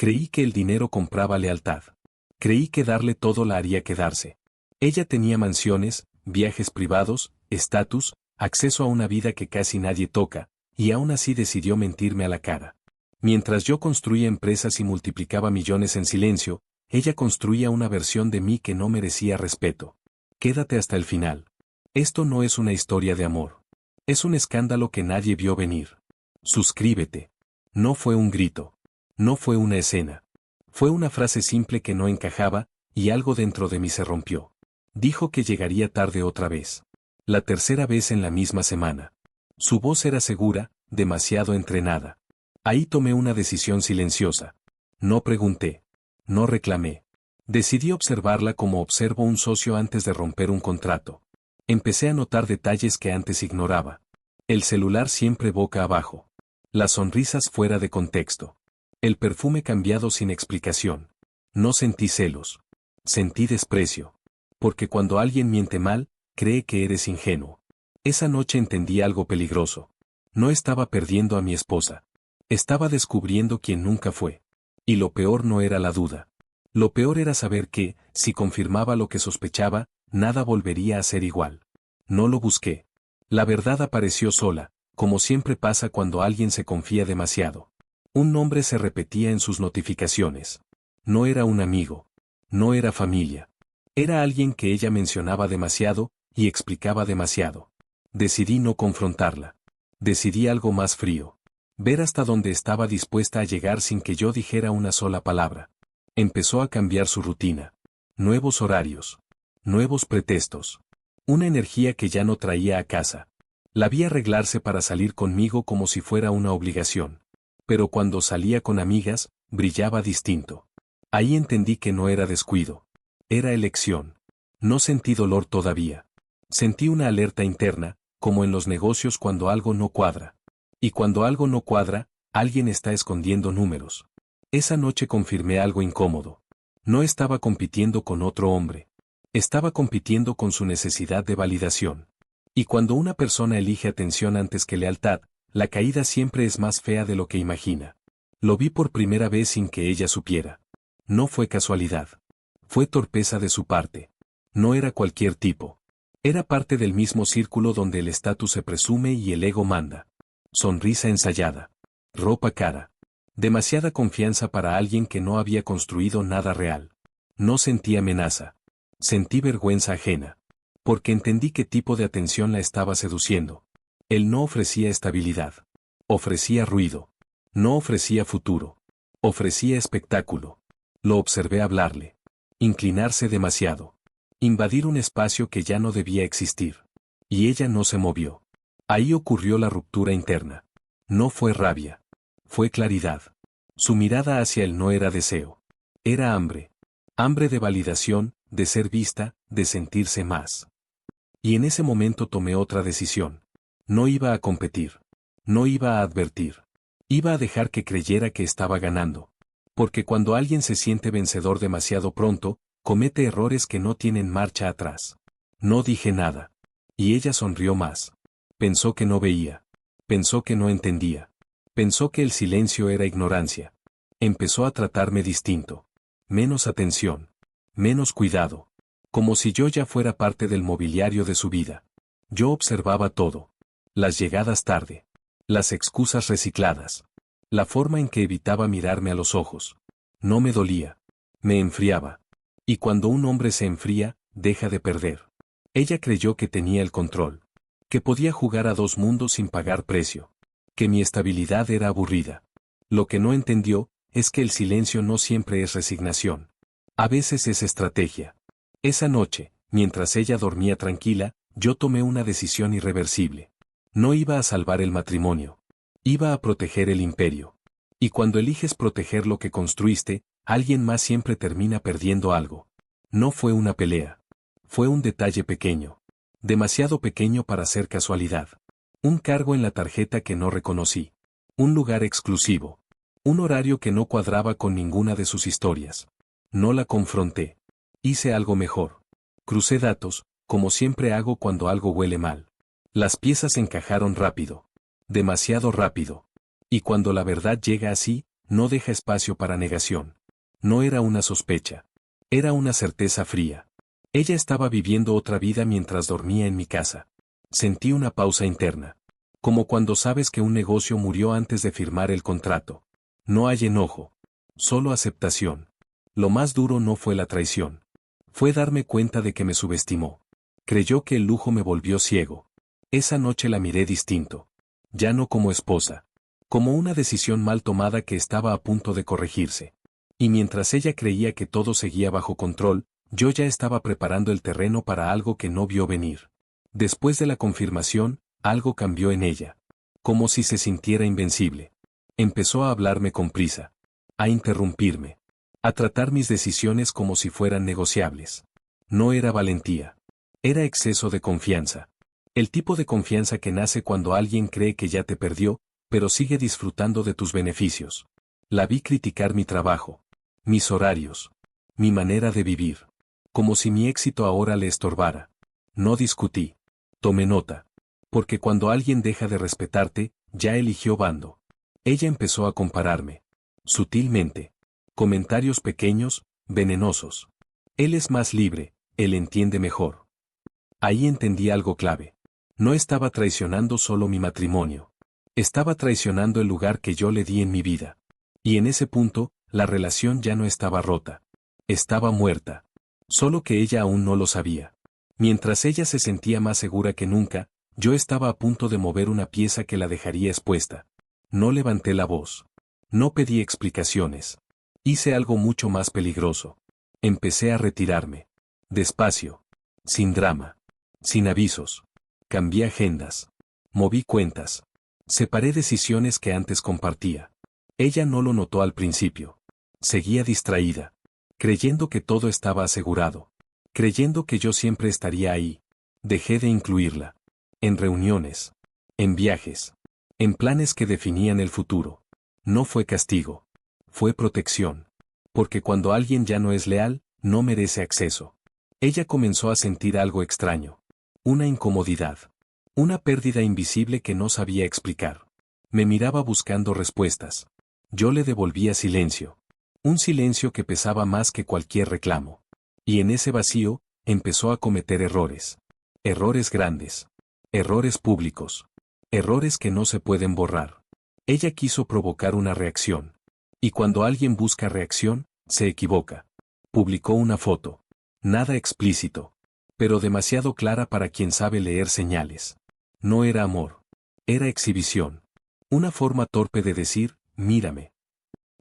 Creí que el dinero compraba lealtad. Creí que darle todo la haría quedarse. Ella tenía mansiones, viajes privados, estatus, acceso a una vida que casi nadie toca, y aún así decidió mentirme a la cara. Mientras yo construía empresas y multiplicaba millones en silencio, ella construía una versión de mí que no merecía respeto. Quédate hasta el final. Esto no es una historia de amor. Es un escándalo que nadie vio venir. Suscríbete. No fue un grito. No fue una escena. Fue una frase simple que no encajaba, y algo dentro de mí se rompió. Dijo que llegaría tarde otra vez. La tercera vez en la misma semana. Su voz era segura, demasiado entrenada. Ahí tomé una decisión silenciosa. No pregunté. No reclamé. Decidí observarla como observo un socio antes de romper un contrato. Empecé a notar detalles que antes ignoraba. El celular siempre boca abajo. Las sonrisas fuera de contexto. El perfume cambiado sin explicación. No sentí celos. Sentí desprecio. Porque cuando alguien miente mal, cree que eres ingenuo. Esa noche entendí algo peligroso. No estaba perdiendo a mi esposa. Estaba descubriendo quién nunca fue. Y lo peor no era la duda. Lo peor era saber que, si confirmaba lo que sospechaba, nada volvería a ser igual. No lo busqué. La verdad apareció sola, como siempre pasa cuando alguien se confía demasiado. Un nombre se repetía en sus notificaciones. No era un amigo. No era familia. Era alguien que ella mencionaba demasiado, y explicaba demasiado. Decidí no confrontarla. Decidí algo más frío. Ver hasta dónde estaba dispuesta a llegar sin que yo dijera una sola palabra. Empezó a cambiar su rutina. Nuevos horarios. Nuevos pretextos. Una energía que ya no traía a casa. La vi arreglarse para salir conmigo como si fuera una obligación. Pero cuando salía con amigas, brillaba distinto. Ahí entendí que no era descuido. Era elección. No sentí dolor todavía. Sentí una alerta interna, como en los negocios cuando algo no cuadra. Y cuando algo no cuadra, alguien está escondiendo números. Esa noche confirmé algo incómodo. No estaba compitiendo con otro hombre. Estaba compitiendo con su necesidad de validación. Y cuando una persona elige atención antes que lealtad, la caída siempre es más fea de lo que imagina. Lo vi por primera vez sin que ella supiera. No fue casualidad. Fue torpeza de su parte. No era cualquier tipo. Era parte del mismo círculo donde el estatus se presume y el ego manda. Sonrisa ensayada. Ropa cara. Demasiada confianza para alguien que no había construido nada real. No sentí amenaza. Sentí vergüenza ajena. Porque entendí qué tipo de atención la estaba seduciendo. Él no ofrecía estabilidad. Ofrecía ruido. No ofrecía futuro. Ofrecía espectáculo. Lo observé hablarle. Inclinarse demasiado. Invadir un espacio que ya no debía existir. Y ella no se movió. Ahí ocurrió la ruptura interna. No fue rabia. Fue claridad. Su mirada hacia él no era deseo. Era hambre. Hambre de validación, de ser vista, de sentirse más. Y en ese momento tomé otra decisión. No iba a competir. No iba a advertir. Iba a dejar que creyera que estaba ganando. Porque cuando alguien se siente vencedor demasiado pronto, comete errores que no tienen marcha atrás. No dije nada. Y ella sonrió más. Pensó que no veía. Pensó que no entendía. Pensó que el silencio era ignorancia. Empezó a tratarme distinto. Menos atención. Menos cuidado. Como si yo ya fuera parte del mobiliario de su vida. Yo observaba todo. Las llegadas tarde. Las excusas recicladas. La forma en que evitaba mirarme a los ojos. No me dolía. Me enfriaba. Y cuando un hombre se enfría, deja de perder. Ella creyó que tenía el control. Que podía jugar a dos mundos sin pagar precio. Que mi estabilidad era aburrida. Lo que no entendió, es que el silencio no siempre es resignación. A veces es estrategia. Esa noche, mientras ella dormía tranquila, yo tomé una decisión irreversible. No iba a salvar el matrimonio. Iba a proteger el imperio. Y cuando eliges proteger lo que construiste, alguien más siempre termina perdiendo algo. No fue una pelea. Fue un detalle pequeño. Demasiado pequeño para ser casualidad. Un cargo en la tarjeta que no reconocí. Un lugar exclusivo. Un horario que no cuadraba con ninguna de sus historias. No la confronté. Hice algo mejor. Crucé datos, como siempre hago cuando algo huele mal. Las piezas encajaron rápido. Demasiado rápido. Y cuando la verdad llega así, No deja espacio para negación. No era una sospecha. Era una certeza fría. Ella estaba viviendo otra vida mientras dormía en mi casa. Sentí una pausa interna. Como cuando sabes que un negocio murió antes de firmar el contrato. No hay enojo. Solo aceptación. Lo más duro no fue la traición. Fue darme cuenta de que me subestimó. Creyó que el lujo me volvió ciego. Esa noche la miré distinto. Ya no como esposa. Como una decisión mal tomada que estaba a punto de corregirse. Y mientras ella creía que todo seguía bajo control, yo ya estaba preparando el terreno para algo que no vio venir. Después de la confirmación, algo cambió en ella. Como si se sintiera invencible. Empezó a hablarme con prisa. A interrumpirme. A tratar mis decisiones como si fueran negociables. No era valentía. Era exceso de confianza. El tipo de confianza que nace cuando alguien cree que ya te perdió, pero sigue disfrutando de tus beneficios. La vi criticar mi trabajo. Mis horarios. Mi manera de vivir. Como si mi éxito ahora le estorbara. No discutí. Tomé nota. Porque cuando alguien deja de respetarte, ya eligió bando. Ella empezó a compararme. Sutilmente. Comentarios pequeños, venenosos. Él es más libre, él entiende mejor. Ahí entendí algo clave. No estaba traicionando solo mi matrimonio. Estaba traicionando el lugar que yo le di en mi vida. Y en ese punto, la relación ya no estaba rota. Estaba muerta. Solo que ella aún no lo sabía. Mientras ella se sentía más segura que nunca, yo estaba a punto de mover una pieza que la dejaría expuesta. No levanté la voz. No pedí explicaciones. Hice algo mucho más peligroso. Empecé a retirarme. Despacio. Sin drama. Sin avisos. Cambié agendas. Moví cuentas. Separé decisiones que antes compartía. Ella no lo notó al principio. Seguía distraída. Creyendo que todo estaba asegurado. Creyendo que yo siempre estaría ahí. Dejé de incluirla. En reuniones. En viajes. En planes que definían el futuro. No fue castigo. Fue protección. Porque cuando alguien ya no es leal, no merece acceso. Ella comenzó a sentir algo extraño. Una incomodidad. Una pérdida invisible que no sabía explicar. Me miraba buscando respuestas. Yo le devolvía silencio. Un silencio que pesaba más que cualquier reclamo. Y en ese vacío, empezó a cometer errores. Errores grandes. Errores públicos. Errores que no se pueden borrar. Ella quiso provocar una reacción. Y cuando alguien busca reacción, se equivoca. Publicó una foto. Nada explícito. Pero demasiado clara para quien sabe leer señales. No era amor. Era exhibición. Una forma torpe de decir, mírame.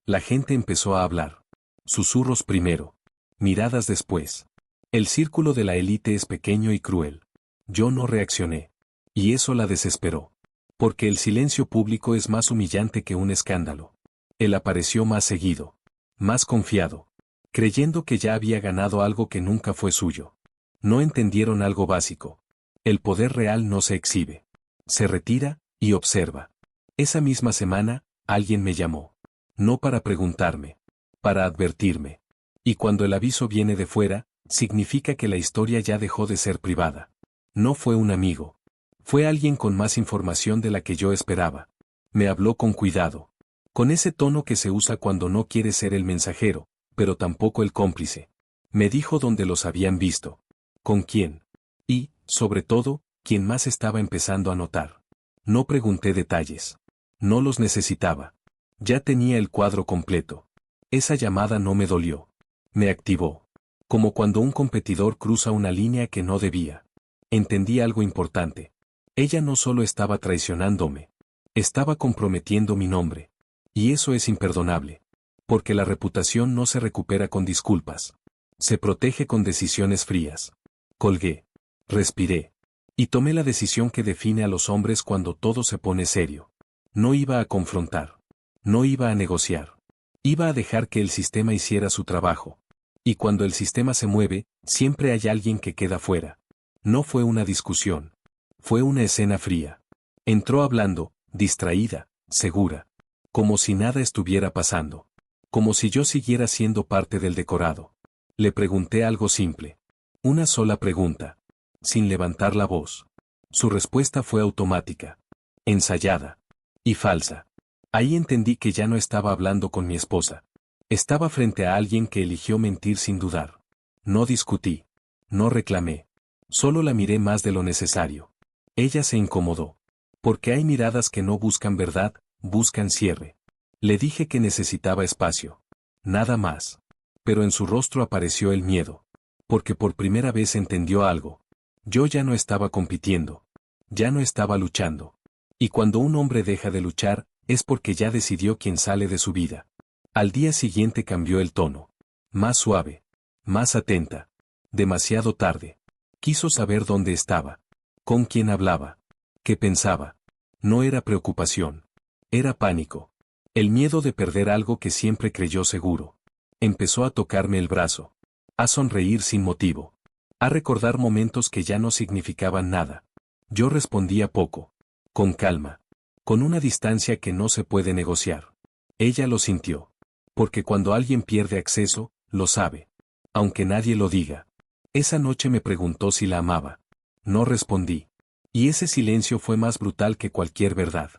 La gente empezó a hablar. Susurros primero. Miradas después. El círculo de la élite es pequeño y cruel. Yo no reaccioné. Y eso la desesperó. Porque el silencio público es más humillante que un escándalo. Él apareció más seguido. Más confiado. Creyendo que ya había ganado algo que nunca fue suyo. No entendieron algo básico. El poder real no se exhibe. Se retira, y observa. Esa misma semana, alguien me llamó. No para preguntarme. Para advertirme. Y cuando el aviso viene de fuera, significa que la historia ya dejó de ser privada. No fue un amigo. Fue alguien con más información de la que yo esperaba. Me habló con cuidado. Con ese tono que se usa cuando no quiere ser el mensajero, pero tampoco el cómplice. Me dijo dónde los habían visto. ¿Con quién? Y, sobre todo, quién más estaba empezando a notar. No pregunté detalles. No los necesitaba. Ya tenía el cuadro completo. Esa llamada no me dolió. Me activó. Como cuando un competidor cruza una línea que no debía. Entendí algo importante. Ella no solo estaba traicionándome. Estaba comprometiendo mi nombre. Y eso es imperdonable. Porque la reputación no se recupera con disculpas. Se protege con decisiones frías. Colgué. Respiré. Y tomé la decisión que define a los hombres cuando todo se pone serio. No iba a confrontar. No iba a negociar. Iba a dejar que el sistema hiciera su trabajo. Y cuando el sistema se mueve, siempre hay alguien que queda fuera. No fue una discusión. Fue una escena fría. Entró hablando, distraída, segura. Como si nada estuviera pasando. Como si yo siguiera siendo parte del decorado. Le pregunté algo simple. Una sola pregunta. Sin levantar la voz. Su respuesta fue automática. Ensayada. Y falsa. Ahí entendí que ya no estaba hablando con mi esposa. Estaba frente a alguien que eligió mentir sin dudar. No discutí. No reclamé. Solo la miré más de lo necesario. Ella se incomodó. Porque hay miradas que no buscan verdad, buscan cierre. Le dije que necesitaba espacio. Nada más. Pero en su rostro apareció el miedo. Porque por primera vez entendió algo. Yo ya no estaba compitiendo. Ya no estaba luchando. Y cuando un hombre deja de luchar, es porque ya decidió quién sale de su vida. Al día siguiente cambió el tono. Más suave. Más atenta. Demasiado tarde. Quiso saber dónde estaba. Con quién hablaba. ¿Qué pensaba? No era preocupación. Era pánico. El miedo de perder algo que siempre creyó seguro. Empezó a tocarme el brazo. A sonreír sin motivo. A recordar momentos que ya no significaban nada. Yo respondía poco. Con calma. Con una distancia que no se puede negociar. Ella lo sintió. Porque cuando alguien pierde acceso, lo sabe. Aunque nadie lo diga. Esa noche me preguntó si la amaba. No respondí. Y ese silencio fue más brutal que cualquier verdad.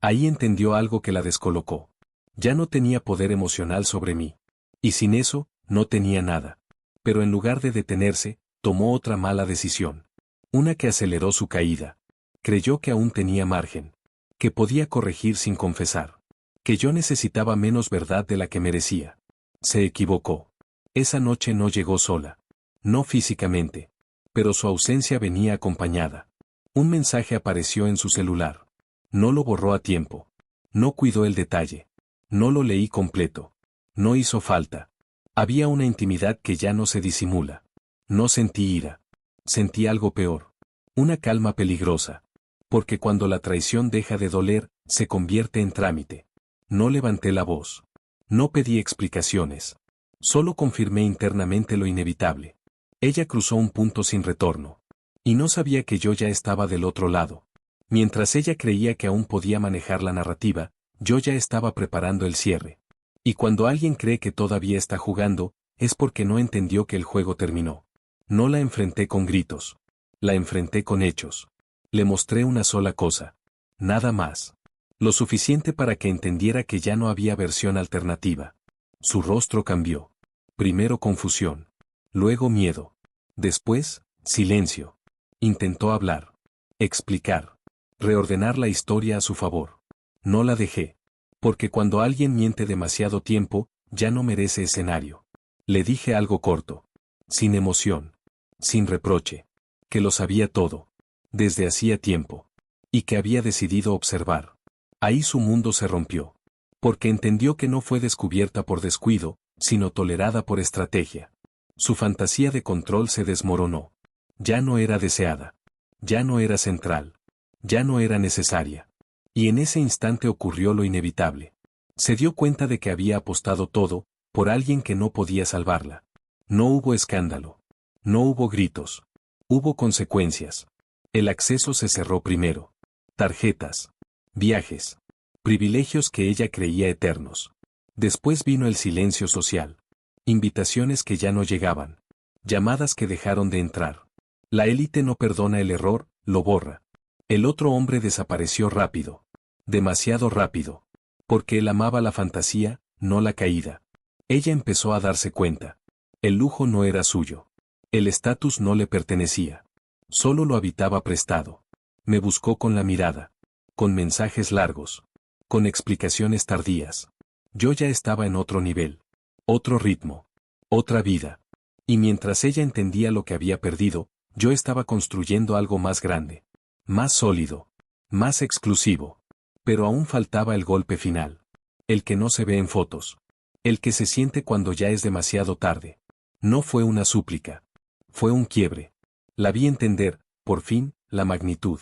Ahí entendió algo que la descolocó. Ya no tenía poder emocional sobre mí. Y sin eso, no tenía nada. Pero en lugar de detenerse, tomó otra mala decisión. Una que aceleró su caída. Creyó que aún tenía margen. Que podía corregir sin confesar. Que yo necesitaba menos verdad de la que merecía. Se equivocó. Esa noche no llegó sola. No físicamente. Pero su ausencia venía acompañada. Un mensaje apareció en su celular. No lo borró a tiempo. No cuidó el detalle. No lo leí completo. No hizo falta. Había una intimidad que ya no se disimula. No sentí ira. Sentí algo peor. Una calma peligrosa. Porque cuando la traición deja de doler, se convierte en trámite. No levanté la voz. No pedí explicaciones. Solo confirmé internamente lo inevitable. Ella cruzó un punto sin retorno. Y no sabía que yo ya estaba del otro lado. Mientras ella creía que aún podía manejar la narrativa, yo ya estaba preparando el cierre. Y cuando alguien cree que todavía está jugando, es porque no entendió que el juego terminó. No la enfrenté con gritos. La enfrenté con hechos. Le mostré una sola cosa. Nada más. Lo suficiente para que entendiera que ya no había versión alternativa. Su rostro cambió. Primero confusión. Luego miedo. Después, silencio. Intentó hablar. Explicar. Reordenar la historia a su favor. No la dejé. Porque cuando alguien miente demasiado tiempo, ya no merece escenario. Le dije algo corto. Sin emoción. Sin reproche. Que lo sabía todo. Desde hacía tiempo. Y que había decidido observar. Ahí su mundo se rompió. Porque entendió que no fue descubierta por descuido, sino tolerada por estrategia. Su fantasía de control se desmoronó. Ya no era deseada. Ya no era central. Ya no era necesaria. Y en ese instante ocurrió lo inevitable. Se dio cuenta de que había apostado todo, por alguien que no podía salvarla. No hubo escándalo. No hubo gritos. Hubo consecuencias. El acceso se cerró primero. Tarjetas. Viajes. Privilegios que ella creía eternos. Después vino el silencio social. Invitaciones que ya no llegaban. Llamadas que dejaron de entrar. La élite no perdona el error, lo borra. El otro hombre desapareció rápido. Demasiado rápido. Porque él amaba la fantasía, no la caída. Ella empezó a darse cuenta. El lujo no era suyo. El estatus no le pertenecía. Solo lo habitaba prestado. Me buscó con la mirada. Con mensajes largos. Con explicaciones tardías. Yo ya estaba en otro nivel. Otro ritmo. Otra vida. Y mientras ella entendía lo que había perdido, yo estaba construyendo algo más grande. Más sólido. Más exclusivo. Pero aún faltaba el golpe final. El que no se ve en fotos. El que se siente cuando ya es demasiado tarde. No fue una súplica. Fue un quiebre. La vi entender, por fin, la magnitud.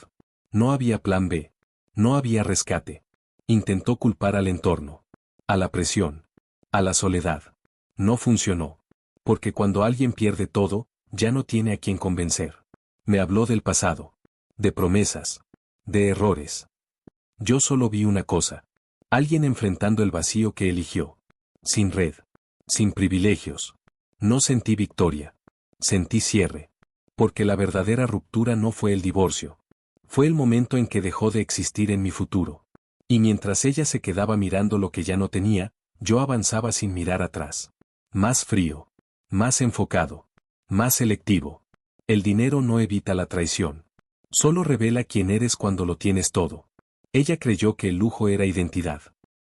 No había plan B. No había rescate. Intentó culpar al entorno. A la presión. A la soledad. No funcionó. Porque cuando alguien pierde todo, ya no tiene a quien convencer. Me habló del pasado. De promesas. De errores. Yo solo vi una cosa. Alguien enfrentando el vacío que eligió. Sin red. Sin privilegios. No sentí victoria. Sentí cierre. Porque la verdadera ruptura no fue el divorcio. Fue el momento en que dejó de existir en mi futuro. Y mientras ella se quedaba mirando lo que ya no tenía, yo avanzaba sin mirar atrás. Más frío. Más enfocado. Más selectivo. El dinero no evita la traición. Solo revela quién eres cuando lo tienes todo. Ella creyó que el lujo era identidad.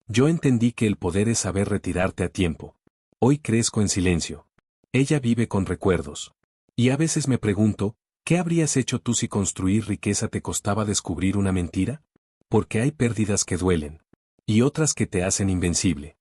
Yo entendí que el poder es saber retirarte a tiempo. Hoy crezco en silencio. Ella vive con recuerdos. Y a veces me pregunto, ¿qué habrías hecho tú si construir riqueza te costaba descubrir una mentira? Porque hay pérdidas que duelen. Y otras que te hacen invencible.